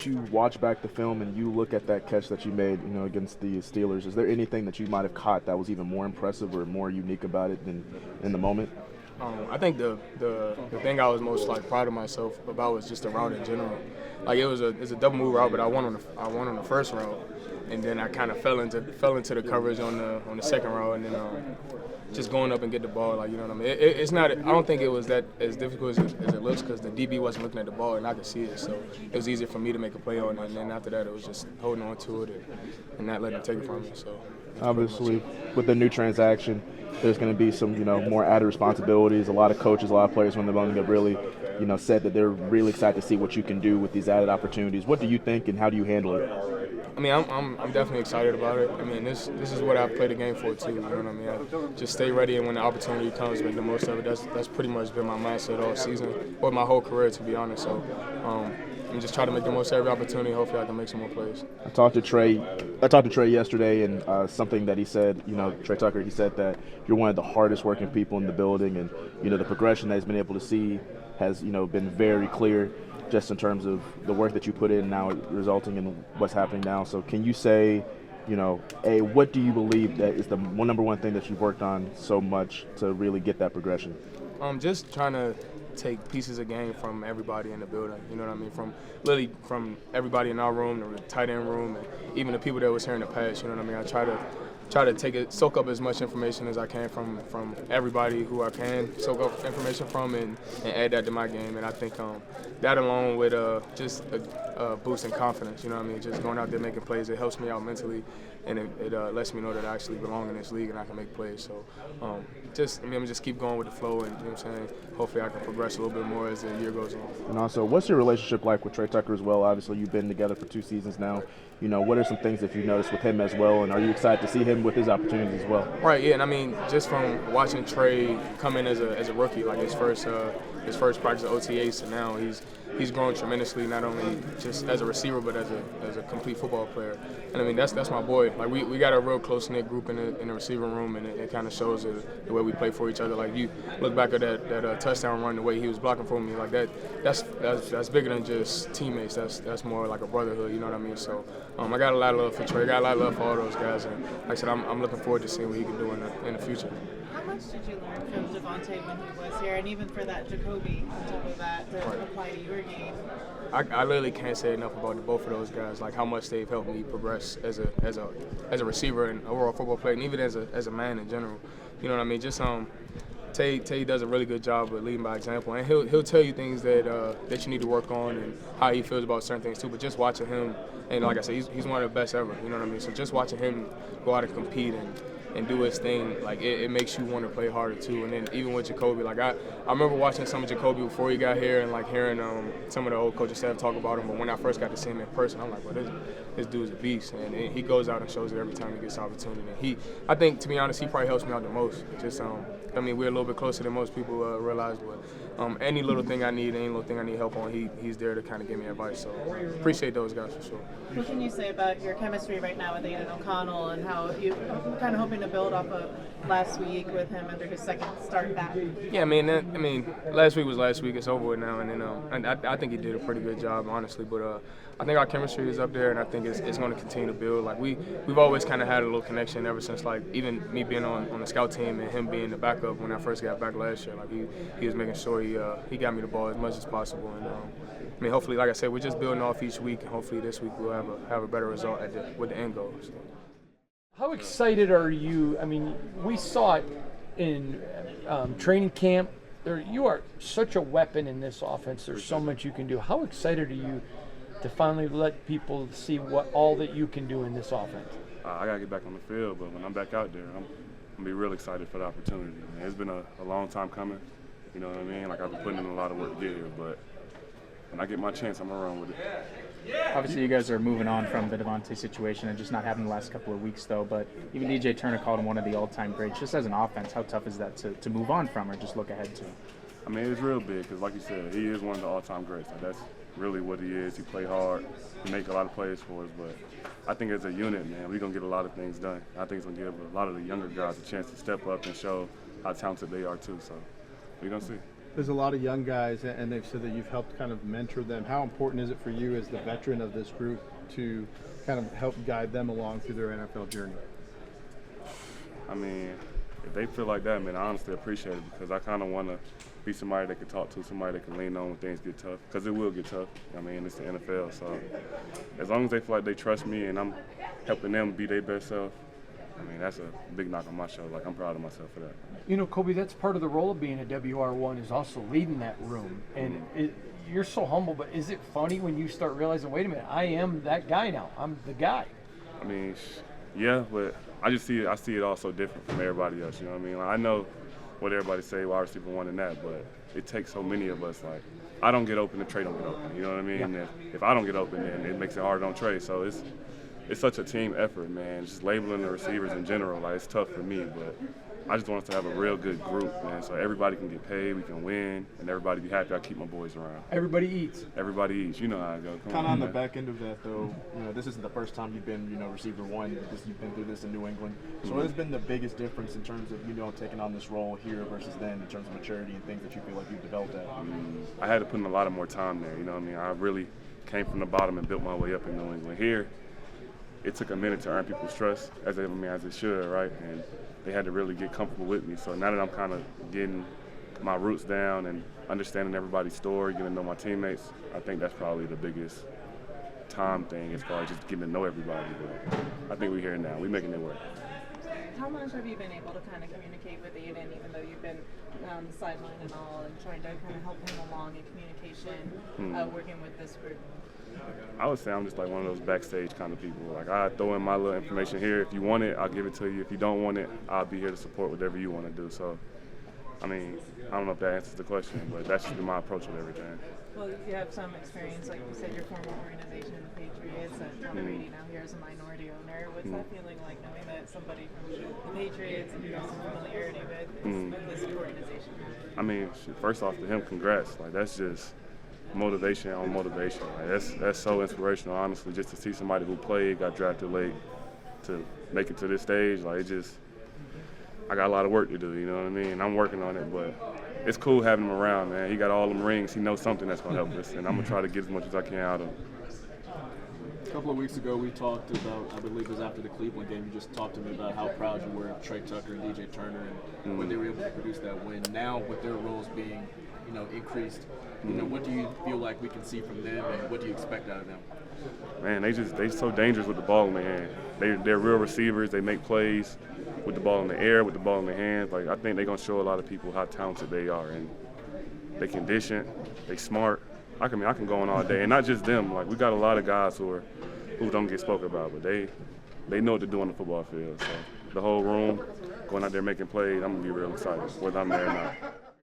You watch back the film and you look at that catch that you made, against the Steelers. Is there anything that you might have caught that was even more impressive or more unique about it than in the moment? I think the thing I was most proud of myself about was just the route in general. It's a double move route, but I won on the first route, and then I kind of fell into the coverage on the second route, and then just going up and get the ball. You know what I mean? It's not. I don't think it was that as difficult as it looks because the DB wasn't looking at the ball and I could see it, so it was easier for me to make a play on it. And then after that, it was just holding on to it and not letting it take it from me. So obviously, with the new transaction, there's going to be some, more added responsibilities. A lot of coaches, a lot of players when they're going to really, said that they're really excited to see what you can do with these added opportunities. What do you think, and how do you handle it? I mean, I'm definitely excited about it. I mean, this is what I play the game for too. You know what I mean? I just stay ready, and when the opportunity comes, make the most of it. That's pretty much been my mindset all season, or my whole career, to be honest. So, I'm just trying to make the most of every opportunity. Hopefully, I can make some more plays. I talked to Trey yesterday, and something that he said, Trey Tucker, he said that you're one of the hardest working people in the building, and the progression that he's been able to see has been very clear, just in terms of the work that you put in now resulting in what's happening now. So can you say, what do you believe that is the number one thing that you've worked on so much to really get that progression? Just trying to take pieces of game from everybody in the building. You know what I mean? From everybody in our room, the tight end room, and even the people that was here in the past. You know what I mean? I try to soak up as much information as I can from everybody who I can soak up information from and add that to my game. And I think that along with just a boost in confidence, you know what I mean, just going out there making plays, it helps me out mentally, and it lets me know that I actually belong in this league and I can make plays. So I'm just keep going with the flow, and you know what I'm saying, hopefully I can progress a little bit more as the year goes on. And also, what's your relationship like with Trey Tucker as well? Obviously, you've been together for 2 seasons now. What are some things that you've noticed with him as well, and are you excited to see him with his opportunities as well? Right, yeah, and I mean, just from watching Trey come in as a rookie, like his first practice at OTAs to now, he's grown tremendously, not only just as a receiver but as a complete football player. And I mean, that's my boy. Like we got a real close knit group in the receiving room, and it kind of shows the way we play for each other. Like you look back at that touchdown run, the way he was blocking for me, like that's bigger than just teammates. That's more like a brotherhood. You know what I mean? So I got a lot of love for Trey. I got a lot of love for all those guys, and like I said, I'm looking forward to seeing what he can do in the future. How much did you learn from Devontae when he was here, and even for that Jakobi on top of that to apply to your game? I literally can't say enough about both of those guys, like how much they've helped me progress as a receiver and overall football player, and even as a man in general. You know what I mean? Just Tay does a really good job of leading by example, and he'll tell you things that you need to work on and how he feels about certain things too. But just watching him, and like I said, he's one of the best ever. You know what I mean? So just watching him go out and compete and do his thing, like it makes you want to play harder too. And then even with Jakobi, like I remember watching some of Jakobi before he got here, and like hearing some of the old coaching staff talk about him. But when I first got to see him in person, I'm like, well, this dude's a beast, and he goes out and shows it every time he gets the opportunity. And I think, to be honest, he probably helps me out the most. Just I mean, we're a little bit closer than most people realize, but any little thing I need, any little thing I need help on, he's there to kind of give me advice. So appreciate those guys for sure. What can you say about your chemistry right now with Aiden O'Connell, and how you kind of hoping to build off of last week with him under his second start back? Yeah, I mean, last week was last week. It's over with now, and then I think he did a pretty good job, honestly. But I think our chemistry is up there, and I think it's going to continue to build. Like we've always kind of had a little connection ever since, like even me being on the scout team and him being the backup when I first got back last year. Like he was making sure he got me the ball as much as possible, and I mean, hopefully, like I said, we're just building off each week, and hopefully this week we'll have a better result with the end goal. So. How excited are you? I mean, we saw it in training camp. You are such a weapon in this offense. There's so much you can do. How excited are you to finally let people see all that you can do in this offense? I got to get back on the field, but when I'm back out there, I'm going to be real excited for the opportunity. Man, it's been a long time coming. You know what I mean? Like, I've been putting in a lot of work to get here, but when I get my chance, I'm going to run with it. Obviously, you guys are moving on from the Devontae situation and just not having the last couple of weeks, though. But even DJ Turner called him one of the all-time greats. Just as an offense, how tough is that to move on from or just look ahead to? I mean, it's real big because, like you said, he is one of the all-time greats. Like, that's really what he is. He play hard. He make a lot of plays for us. But I think as a unit, man, we're going to get a lot of things done. I think it's going to give a lot of the younger guys a chance to step up and show how talented they are, too. So we're going to see. there's a lot of young guys, and they've said that you've helped kind of mentor them. How important is it for you as the veteran of this group to kind of help guide them along through their NFL journey? I mean, if they feel like that, man, I honestly appreciate it because I kind of want to be somebody they can talk to, somebody they can lean on when things get tough, because it will get tough. I mean, it's the NFL, so as long as they feel like they trust me and I'm helping them be their best self, I mean, that's a big knock on my shoulder. Like, I'm proud of myself for that. You know, Kobe, that's part of the role of being a WR1 is also leading that room. And you're so humble, but is it funny when you start realizing, wait a minute, I am that guy now. I'm the guy. I mean, yeah, but I see it all so different from everybody else, you know what I mean? Like, I know what everybody say, wide receiver one and that, but it takes so many of us. Like, I don't get open, the Trey don't get open, you know what I mean? Yeah. And if I don't get open, then it makes it harder on Trey. So it's such a team effort, man. Just labeling the receivers in general, like, it's tough for me, but I just want us to have a real good group, man, so everybody can get paid, we can win, and everybody be happy I keep my boys around. Everybody eats. Everybody eats. You know how I go. Kind of on the back end of that, though, you know, this isn't the first time you've been, you know, receiver one. You've been through this in New England. So what has been the biggest difference in terms of, you know, taking on this role here versus then in terms of maturity and things that you feel like you've developed at? I had to put in a lot of more time there, you know what I mean? I really came from the bottom and built my way up in New England. Here, it took a minute to earn people's trust, as it should, right? And they had to really get comfortable with me. So now that I'm kind of getting my roots down and understanding everybody's story, getting to know my teammates, I think that's probably the biggest time thing as far as just getting to know everybody. But I think we're here now. We're making it work. How much have you been able to kind of communicate with Aiden, even though you've been on the sideline and all, and trying to kind of help him along in communication, working with this group? I would say I'm just like one of those backstage kind of people. Like, I throw in my little information here. If you want it, I'll give it to you. If you don't want it, I'll be here to support whatever you want to do. So, I mean, I don't know if that answers the question, but that's just been my approach with everything. Well, you have some experience, like you said, your former organization, the Patriots, and Tom Brady now here as a minority owner. What's that feeling like, knowing that somebody from the Patriots and you have some familiarity with this organization? I mean, first off, to him, congrats. Like, that's just motivation on motivation. Like, that's so inspirational, honestly, just to see somebody who played, got drafted late, to make it to this stage. Like, I got a lot of work to do, you know what I mean? I'm working on it, but it's cool having him around, man. He got all them rings. He knows something that's going to help us, and I'm going to try to get as much as I can out of him. A couple of weeks ago, we talked about, I believe it was after the Cleveland game, you just talked to me about how proud you were of Trey Tucker and DJ Turner and when they were able to produce that win. Now, with their roles being, you know, increased, you know, what do you feel like we can see from them, and what do you expect out of them? Man, they so dangerous with the ball in their hand. They're real receivers. They make plays with the ball in the air, with the ball in their hands. Like, I think they're going to show a lot of people how talented they are, and they conditioned, they smart. I can go on all day, and not just them. Like, we got a lot of guys who don't get spoken about, but they know what to do on the football field. So the whole room going out there making plays, I'm gonna be real excited, whether I'm there or not.